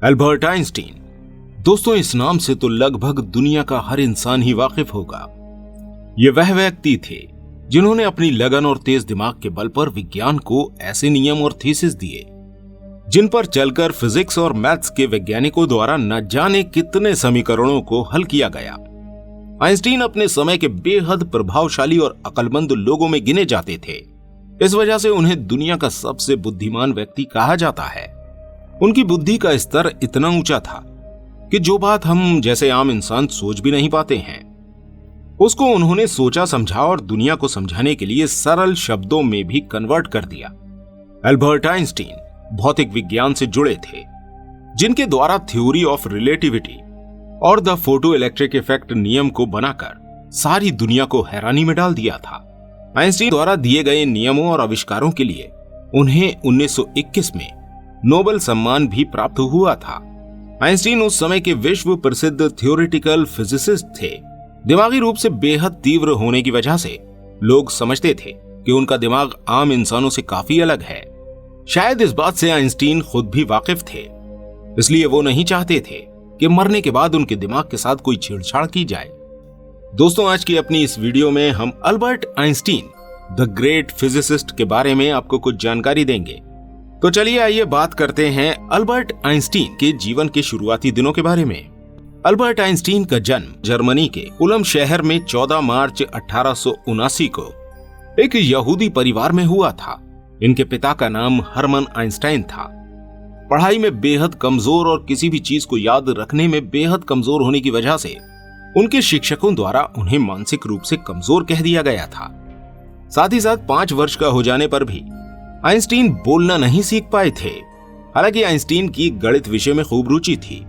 Albert Einstein. दोस्तों, इस नाम से तो लगभग दुनिया का हर इंसान ही वाकिफ होगा। ये वह व्यक्ति थे जिन्होंने अपनी लगन और तेज दिमाग के बल पर विज्ञान को ऐसे नियम और थीसिस दिए जिन पर चलकर फिजिक्स और मैथ्स के वैज्ञानिकों द्वारा न जाने कितने समीकरणों को हल किया गया। आइंस्टीन अपने समय के बेहद प्रभावशाली और अक्लमंद लोगों में गिने जाते थे। इस वजह से उन्हें दुनिया का सबसे बुद्धिमान व्यक्ति कहा जाता है। उनकी बुद्धि का स्तर इतना ऊंचा था कि जो बात हम जैसे आम इंसान सोच भी नहीं पाते हैं, उसको उन्होंने सोचा समझा और दुनिया को समझाने के लिए सरल शब्दों में भी कन्वर्ट कर दिया। एल्बर्ट आइंस्टीन भौतिक विज्ञान से जुड़े थे, जिनके द्वारा थ्योरी ऑफ रिलेटिविटी और द फोटो इलेक्ट्रिक इफेक्ट नियम को बनाकर सारी दुनिया को हैरानी में डाल दिया था। आइंस्टीन द्वारा दिए गए नियमों और आविष्कारों के लिए उन्हें 1921 में नोबेल सम्मान भी प्राप्त हुआ था। आइंस्टीन उस समय के विश्व प्रसिद्ध थ्योरेटिकल फिजिसिस्ट थे। दिमागी रूप से बेहद तीव्र होने की वजह से लोग समझते थे कि उनका दिमाग आम इंसानों से काफी अलग है। शायद इस बात से आइंस्टीन खुद भी वाकिफ थे, इसलिए वो नहीं चाहते थे कि मरने के बाद उनके दिमाग के साथ कोई छेड़छाड़ की जाए। दोस्तों, आज की अपनी इस वीडियो में हम Albert Einstein the great physicist के बारे में आपको कुछ जानकारी देंगे। तो चलिए आइए बात करते हैं अल्बर्ट आइंस्टीन के जीवन के शुरुआती दिनों के बारे में। अल्बर्ट आइंस्टीन का जन्म जर्मनी के उलम शहर में 14 मार्च 1879 को एक यहूदी परिवार में हुआ था। इनके पिता का नाम हरमन आइंस्टाइन था। पढ़ाई में बेहद कमजोर और किसी भी चीज को याद रखने में बेहद कमजोर होने की वजह से उनके शिक्षकों द्वारा उन्हें मानसिक रूप से कमजोर कह दिया गया था। साथ ही साथ 5 वर्ष का हो जाने पर भी आइंस्टीन बोलना नहीं सीख पाए थे। हालांकि आइंस्टीन की गणित विषय में खूब रुचि थी।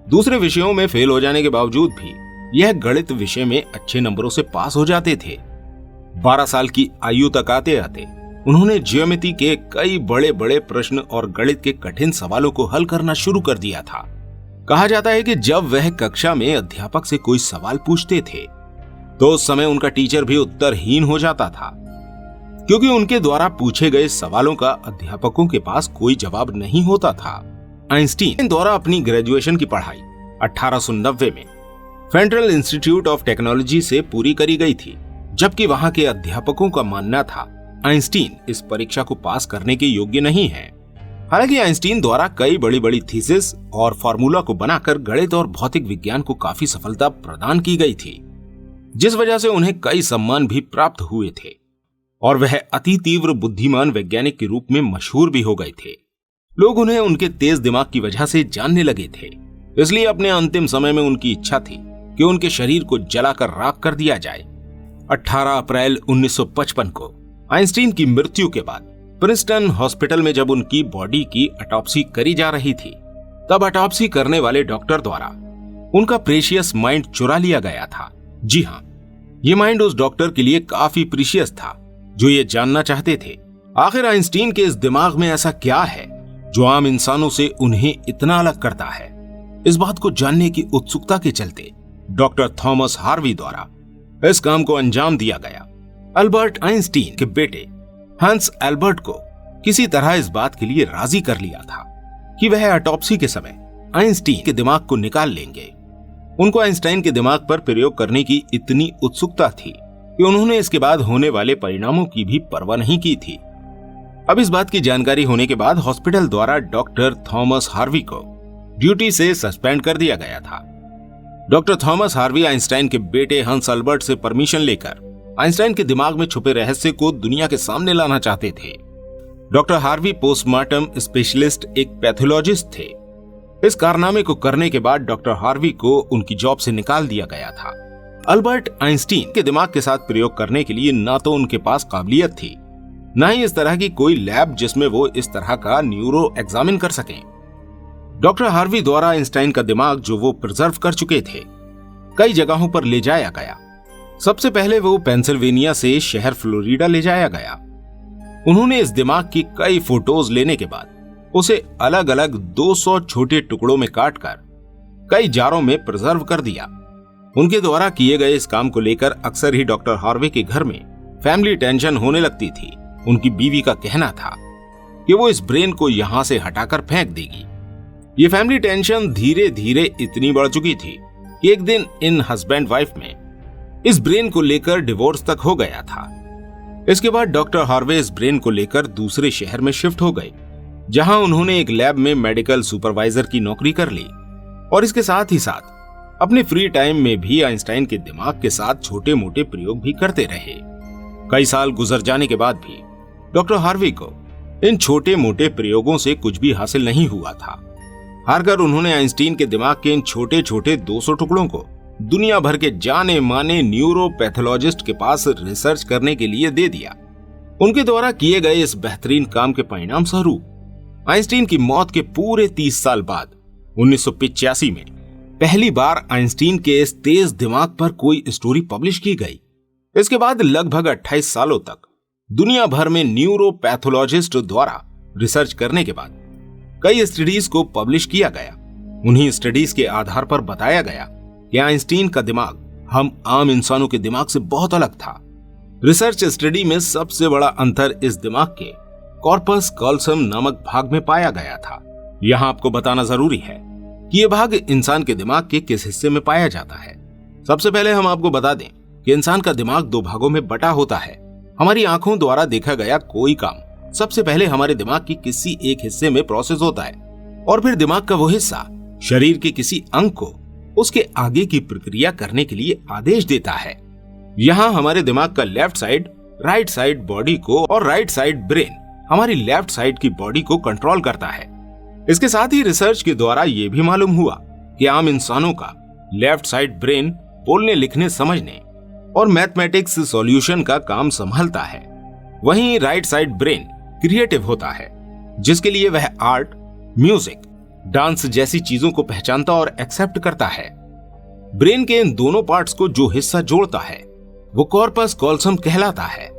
दूसरे विषयों में फेल हो जाने के बावजूद भी यह गणित विषय में अच्छे नंबरों से पास हो जाते थे। 12 साल की आयु तक आते आते उन्होंने ज्योमेट्री के कई बड़े बड़े प्रश्न और गणित के कठिन सवालों को हल करना शुरू कर दिया था। कहा जाता है कि जब वह कक्षा में अध्यापक से कोई सवाल पूछते थे तो उस समय उनका टीचर भी उत्तरहीन हो जाता था, क्योंकि उनके द्वारा पूछे गए सवालों का अध्यापकों के पास कोई जवाब नहीं होता था। आइंस्टीन द्वारा अपनी ग्रेजुएशन की पढ़ाई 1890 में फेडरल इंस्टीट्यूट ऑफ टेक्नोलॉजी से पूरी करी गई थी, जबकि वहां के अध्यापकों का मानना था आइंस्टीन इस परीक्षा को पास करने के योग्य नहीं है। हालांकि आइंस्टीन द्वारा कई बड़ी बड़ी थीसिस और फार्मूला को बनाकर गणित और भौतिक विज्ञान को काफी सफलता प्रदान की गई थी, जिस वजह से उन्हें कई सम्मान भी प्राप्त हुए थे और वह अति तीव्र बुद्धिमान वैज्ञानिक के रूप में मशहूर भी हो गए थे। लोग उन्हें उनके तेज दिमाग की वजह से जानने लगे थे। इसलिए अपने अंतिम समय में उनकी इच्छा थी कि उनके शरीर को जलाकर राख कर दिया जाए। 18 अप्रैल 1955 को आइंस्टीन की मृत्यु के बाद प्रिंसटन हॉस्पिटल में जब उनकी बॉडी की ऑटोप्सी करी जा रही थी, तब ऑटोप्सी करने वाले डॉक्टर द्वारा उनका प्रेशियस माइंड चुरा लिया गया था। जी हाँ, ये माइंड उस डॉक्टर के लिए काफी प्रीशियस था, जो ये जानना चाहते थे आखिर आइंस्टीन के इस दिमाग में ऐसा क्या है जो आम इंसानों से उन्हें इतना अलग करता है। इस बात को जानने की उत्सुकता के चलते डॉक्टर थॉमस हार्वी द्वारा इस काम को अंजाम दिया गया। अल्बर्ट आइंस्टीन के बेटे हंस एल्बर्ट को किसी तरह इस बात के लिए राजी कर लिया था कि वह ऑटोप्सी के समय आइंस्टीन के दिमाग को निकाल लेंगे। उनको आइंस्टाइन के दिमाग पर प्रयोग करने की इतनी उत्सुकता थी कि उन्होंने इसके बाद होने वाले परिणामों की भी परवाह नहीं की थी। अब इस बात की जानकारी होने के बाद हॉस्पिटल द्वारा डॉक्टर थॉमस हार्वी को ड्यूटी से सस्पेंड कर दिया गया था। डॉक्टर थॉमस हार्वी आइंस्टाइन के बेटे हंस एल्बर्ट से परमिशन लेकर आइंस्टाइन के दिमाग में छुपे रहस्य को दुनिया के सामने लाना चाहते थे। डॉक्टर हार्वी पोस्टमार्टम स्पेशलिस्ट एक पैथोलॉजिस्ट थे। इस कारनामे को करने के बाद डॉक्टर हार्वी को उनकी जॉब से निकाल दिया गया था। अल्बर्ट आइंस्टीन के दिमाग के साथ प्रयोग करने के लिए ना तो उनके पास काबिलियत थी, ना ही इस तरह की कोई लैब जिसमें वो इस तरह का न्यूरो एग्जामिन कर सकें। डॉक्टर हार्वी द्वारा आइंस्टाइन का दिमाग जो वो प्रिजर्व कर चुके थे, कई जगहों पर ले जाया गया। सबसे पहले वो पेंसिल्वेनिया से शहर फ्लोरिडा ले जाया गया। उन्होंने इस दिमाग की कई फोटोज लेने के बाद उसे अलग अलग 200 छोटे टुकड़ों में काटकर कई जारों में प्रिजर्व कर दिया। उनके द्वारा किए गए इस काम को लेकर अक्सर ही डॉक्टर हार्वे के घर में फैमिली टेंशन होने लगती थी। उनकी बीवी का कहना था कि वो इस ब्रेन को यहां से हटाकर फेंक देगी। ये फैमिली टेंशन धीरे धीरे इतनी बढ़ चुकी थी कि एक दिन इन हस्बैंड वाइफ में इस ब्रेन को लेकर डिवोर्स तक हो गया था। इसके बाद डॉक्टर हार्वे इस ब्रेन को लेकर दूसरे शहर में शिफ्ट हो गए, जहां उन्होंने एक लैब में मेडिकल सुपरवाइजर की नौकरी कर ली और इसके साथ ही साथ अपने फ्री टाइम में भी आइंस्टाइन के दिमाग के साथ छोटे मोटे प्रयोग भी करते रहे। कई साल गुजर जाने के बाद भी डॉक्टर हार्वे को इन छोटे मोटे प्रयोगों से कुछ भी हासिल नहीं हुआ था। हारकर उन्होंने आइंस्टीन के दिमाग के इन छोटे छोटे 200 टुकड़ों को दुनिया भर के जाने माने न्यूरोपैथोलॉजिस्ट के पास रिसर्च करने के लिए दे दिया। उनके द्वारा किए गए इस बेहतरीन काम के परिणाम स्वरूप आइंस्टीन की मौत के पूरे 30 साल बाद 1985 में पहली बार आइंस्टीन के इस तेज दिमाग पर कोई स्टोरी पब्लिश की गई। इसके बाद लगभग 28 सालों तक दुनिया भर में न्यूरोपैथोलॉजिस्ट द्वारा रिसर्च करने के बाद कई स्टडीज को पब्लिश किया गया। उन्हीं स्टडीज के आधार पर बताया गया कि आइंस्टीन का दिमाग हम आम इंसानों के दिमाग से बहुत अलग था। रिसर्च स्टडी में सबसे बड़ा अंतर इस दिमाग के कॉर्पस कॉल्सम नामक भाग में पाया गया था। यहां आपको बताना जरूरी है कि यह भाग इंसान के दिमाग के किस हिस्से में पाया जाता है। सबसे पहले हम आपको बता दें कि इंसान का दिमाग 2 भागों में बटा होता है। हमारी आंखों द्वारा देखा गया कोई काम सबसे पहले हमारे दिमाग के किसी एक हिस्से में प्रोसेस होता है और फिर दिमाग का वो हिस्सा शरीर के किसी अंग को उसके आगे की प्रक्रिया करने के लिए आदेश देता है। यहाँ हमारे दिमाग का left side right side body को और राइट साइड ब्रेन हमारी लेफ्ट साइड की बॉडी को कंट्रोल करता है। इसके साथ ही रिसर्च के द्वारा यह भी मालूम हुआ कि आम इंसानों का लेफ्ट साइड ब्रेन बोलने लिखने समझने और मैथमेटिक्स सॉल्यूशन का काम संभालता है, वहीं राइट साइड ब्रेन क्रिएटिव होता है, जिसके लिए वह आर्ट, म्यूजिक, डांस जैसी चीजों को पहचानता और एक्सेप्ट करता है। ब्रेन के इन दोनों पार्ट्स को जो हिस्सा जोड़ता है वो कॉर्पस कॉल्सम कहलाता है।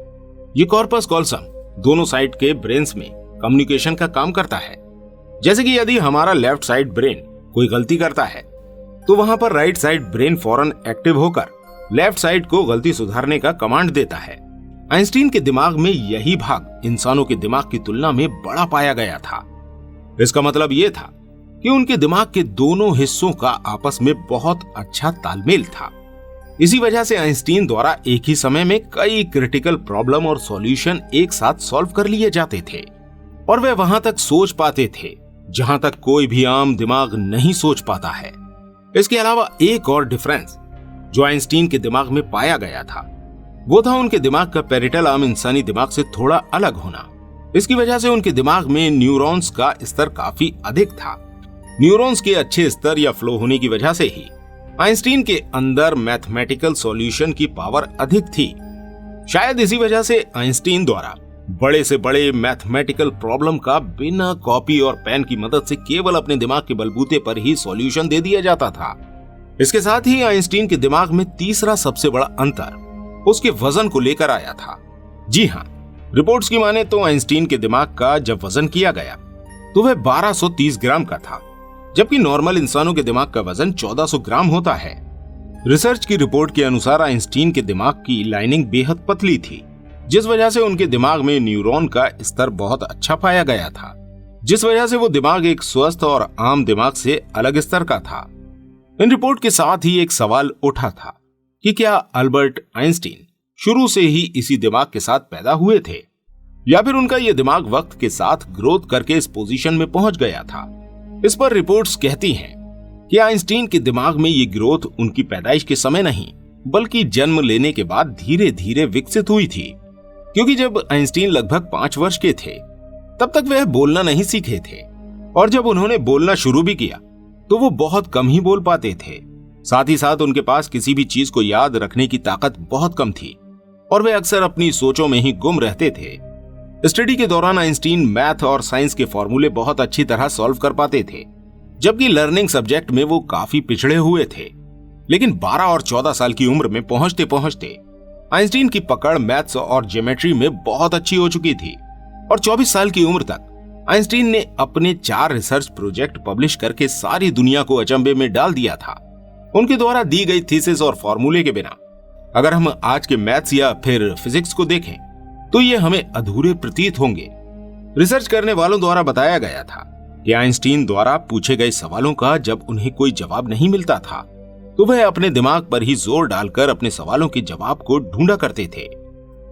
ये कॉर्पस कॉल्सम दोनों साइड के ब्रेन्स में कम्युनिकेशन का काम करता है। जैसे कि यदि हमारा लेफ्ट साइड ब्रेन कोई गलती करता है तो वहां पर राइट साइड ब्रेन फौरन एक्टिव होकर लेफ्ट साइड को गलती सुधारने का कमांड देता है। आइंस्टीन के दिमाग में यही भाग इंसानों के दिमाग की तुलना में बड़ा पाया गया था। इसका मतलब यह था कि उनके दिमाग के दोनों हिस्सों का आपस में बहुत अच्छा तालमेल था। इसी वजह से आइंस्टीन द्वारा एक ही समय में कई क्रिटिकल प्रॉब्लम और सॉल्यूशन एक साथ सॉल्व कर लिए जाते थे और वे वहां तक सोच पाते थे जहां तक कोई भी आम दिमाग नहीं सोच पाता है। इसके अलावा एक और डिफरेंस जो आइंस्टीन के दिमाग में पाया गया था वो था उनके दिमाग का पेरिटल आम इंसानी दिमाग से थोड़ा अलग होना। इसकी वजह से उनके दिमाग में न्यूरॉन्स का स्तर काफी अधिक था। न्यूरॉन्स के अच्छे स्तर या फ्लो होने की वजह से ही आइंस्टीन के अंदर मैथमेटिकल सॉल्यूशन की पावर अधिक थी। शायद इसी वजह से आइंस्टीन द्वारा बड़े से बड़े मैथमेटिकल प्रॉब्लम का बिना कॉपी और पेन की मदद से केवल अपने दिमाग के बलबूते पर ही सॉल्यूशन दे दिया जाता था। इसके साथ ही आइंस्टीन के दिमाग में तीसरा सबसे बड़ा अंतर उसके वजन को लेकर आया था। जी हाँ, रिपोर्ट्स की माने तो आइंस्टीन के दिमाग का जब वजन किया गया तो वह 1230 ग्राम का था, जबकि नॉर्मल इंसानों के दिमाग का वजन 1400 ग्राम होता है। रिसर्च की रिपोर्ट के अनुसार आइंस्टीन के दिमाग की लाइनिंग बेहद पतली थी, जिस वजह से उनके दिमाग में न्यूरॉन का स्तर बहुत अच्छा पाया गया था, जिस वजह से वो दिमाग एक स्वस्थ और आम दिमाग से अलग स्तर का था। इन रिपोर्ट के साथ ही एक सवाल उठा था कि क्या अल्बर्ट आइंस्टीन शुरू से ही इसी दिमाग के साथ पैदा हुए थे या फिर उनका यह दिमाग वक्त के साथ ग्रोथ करके इस पोजीशन में पहुंच गया था। इस पर रिपोर्ट्स कहती हैं कि आइंस्टीन के दिमाग में ये ग्रोथ उनकी पैदाइश के समय नहीं बल्कि जन्म लेने के बाद धीरे धीरे विकसित हुई थी, क्योंकि जब आइंस्टीन लगभग 5 वर्ष के थे तब तक वह बोलना नहीं सीखे थे और जब उन्होंने बोलना शुरू भी किया तो वो बहुत कम ही बोल पाते थे। साथ ही साथ उनके पास किसी भी चीज को याद रखने की ताकत बहुत कम थी और वे अक्सर अपनी सोचों में ही गुम रहते थे। स्टडी के दौरान आइंस्टीन मैथ और साइंस के फॉर्मूले बहुत अच्छी तरह सॉल्व कर पाते थे, जबकि लर्निंग सब्जेक्ट में वो काफी पिछड़े हुए थे। लेकिन 12 और 14 साल की उम्र में पहुंचते पहुंचते आइंस्टीन की पकड़ मैथ्स और ज्योमेट्री में बहुत अच्छी हो चुकी थी और 24 साल की उम्र तक आइंस्टीन ने अपने 4 रिसर्च प्रोजेक्ट पब्लिश करके सारी दुनिया को अचंभे में डाल दिया था। उनके द्वारा दी गई थीसिस और फॉर्मूले के बिना अगर हम आज के मैथ्स या फिर फिजिक्स को देखें तो ये हमें अधूरे प्रतीत होंगे। रिसर्च करने वालों द्वारा बताया गया था कि आइंस्टीन द्वारा पूछे गए सवालों का जब उन्हें कोई जवाब नहीं मिलता था तो वह अपने दिमाग पर ही जोर डालकर अपने सवालों के जवाब को ढूंढा करते थे,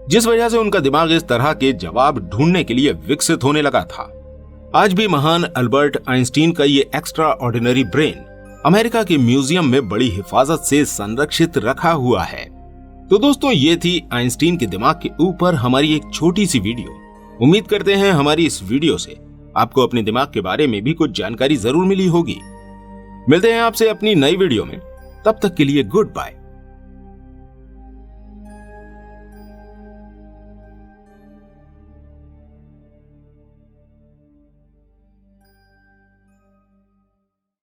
जिस वजह से उनका दिमाग इस तरह के जवाब ढूंढने के लिए विकसित होने लगा था। आज भी महान अल्बर्ट आइंस्टीन का ये एक्स्ट्रा ऑर्डिनरी ब्रेन अमेरिका के म्यूजियम में बड़ी हिफाजत से संरक्षित रखा हुआ है। तो दोस्तों, ये थी आइंस्टीन के दिमाग के ऊपर हमारी एक छोटी सी वीडियो। उम्मीद करते हैं हमारी इस वीडियो से आपको अपने दिमाग के बारे में भी कुछ जानकारी जरूर मिली होगी। मिलते हैं आपसे अपनी नई वीडियो में, तब तक के लिए गुड बाय।